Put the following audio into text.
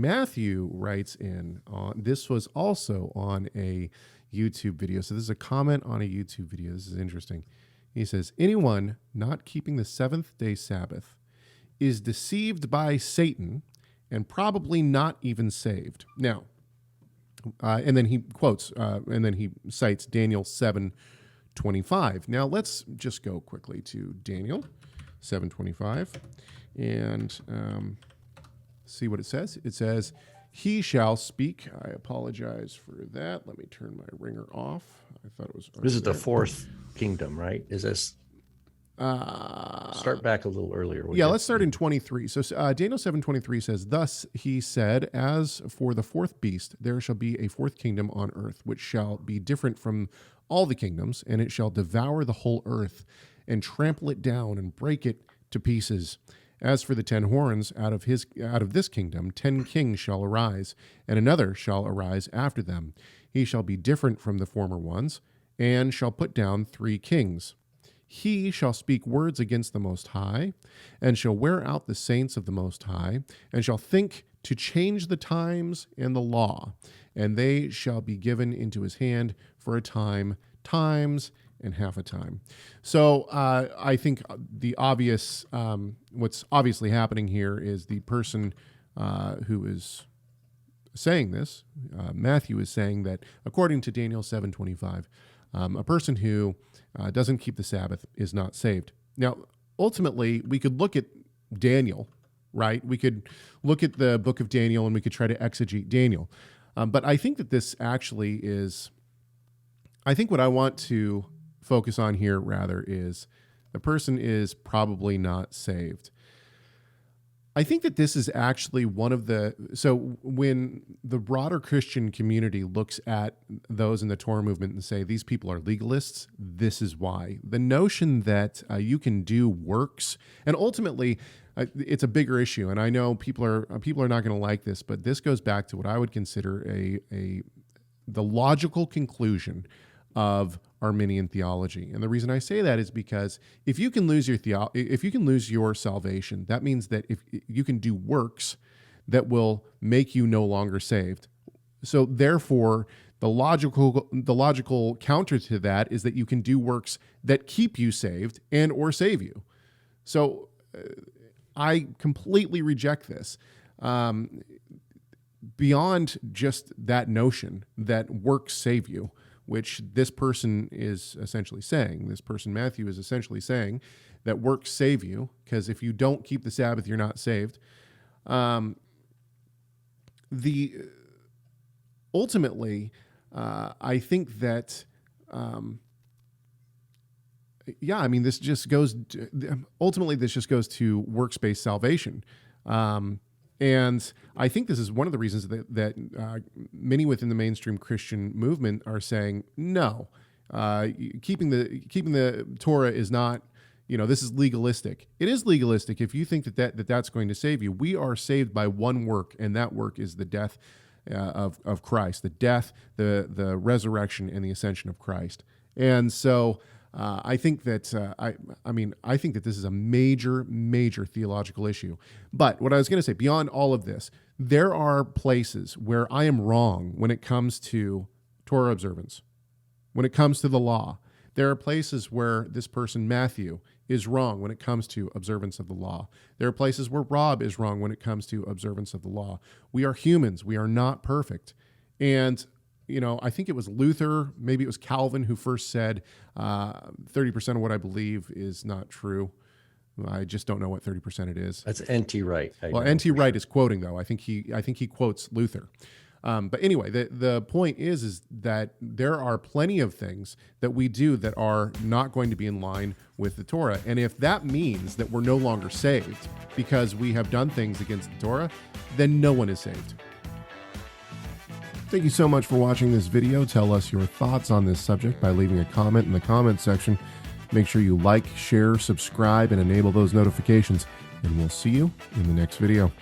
Matthew writes in, this was also on a YouTube video. So this is a comment on a YouTube video. This is interesting. He says, anyone not keeping the seventh-day Sabbath is deceived by Satan and probably not even saved. Now, and then he quotes, and then he cites Daniel 7:25. Now, let's just go quickly to Daniel 7:25 and see what it says. It says, he shall speak. I apologize for that. Let me turn my ringer off. I thought it was. This is the fourth kingdom, right? Is this? Start back a little earlier. Yeah, let's start in 23. So Daniel 7:23 says, thus he said, as for the fourth beast, there shall be a fourth kingdom on earth, which shall be different from all the kingdoms, and it shall devour the whole earth and trample it down and break it to pieces. As for the 10 horns, out of this kingdom 10 kings shall arise, and another shall arise after them. He shall be different from the former ones, and shall put down 3 kings. He shall speak words against the Most High, and shall wear out the saints of the Most High, and shall think to change the times and the law, and they shall be given into his hand for a time, times, and half a time. So I think the obvious, what's obviously happening here is the person who is saying this, Matthew is saying that according to Daniel 7:25, a person who doesn't keep the Sabbath is not saved. Now, ultimately, we could look at Daniel, right? We could look at the book of Daniel and we could try to exegete Daniel. But I think that this actually is, I think what I want to focus on here rather is the person is probably not saved. I think that this is actually one of the, so when the broader Christian community looks at those in the Torah movement and say these people are legalists, this is why. The notion that you can do works, and ultimately it's a bigger issue, and I know people are not going to like this, but this goes back to what I would consider the logical conclusion of Arminian theology. And the reason I say that is because if you can lose your salvation, that means that if you can do works that will make you no longer saved. So therefore, the logical counter to that is that you can do works that keep you saved and or save you. So I completely reject this. Beyond just that notion that works save you, which this person is essentially saying. This person, Matthew, is essentially saying that works save you, because if you don't keep the Sabbath, you're not saved. Ultimately, I think that, this just goes to works-based salvation. And I think this is one of the reasons that many within the mainstream Christian movement are saying, no, keeping the Torah is not, this is legalistic. It is legalistic if you think that's going to save you. We are saved by one work, and that work is the death of Christ, the death, the resurrection, and the ascension of Christ. And so I think that I think that this is a major, major theological issue. But what I was going to say, beyond all of this, there are places where I am wrong when it comes to Torah observance, when it comes to the law. There are places where this person, Matthew, is wrong when it comes to observance of the law. There are places where Rob is wrong when it comes to observance of the law. We are humans. We are not perfect. And I think it was Luther, maybe it was Calvin, who first said 30% of what I believe is not true. I just don't know what 30% it is. That's N.T. Wright. Well, N.T. Wright is quoting, though. I think he quotes Luther. But anyway, the point is that there are plenty of things that we do that are not going to be in line with the Torah. And if that means that we're no longer saved because we have done things against the Torah, then no one is saved. Thank you so much for watching this video. Tell us your thoughts on this subject by leaving a comment in the comment section. Make sure you like, share, subscribe, and enable those notifications. And we'll see you in the next video.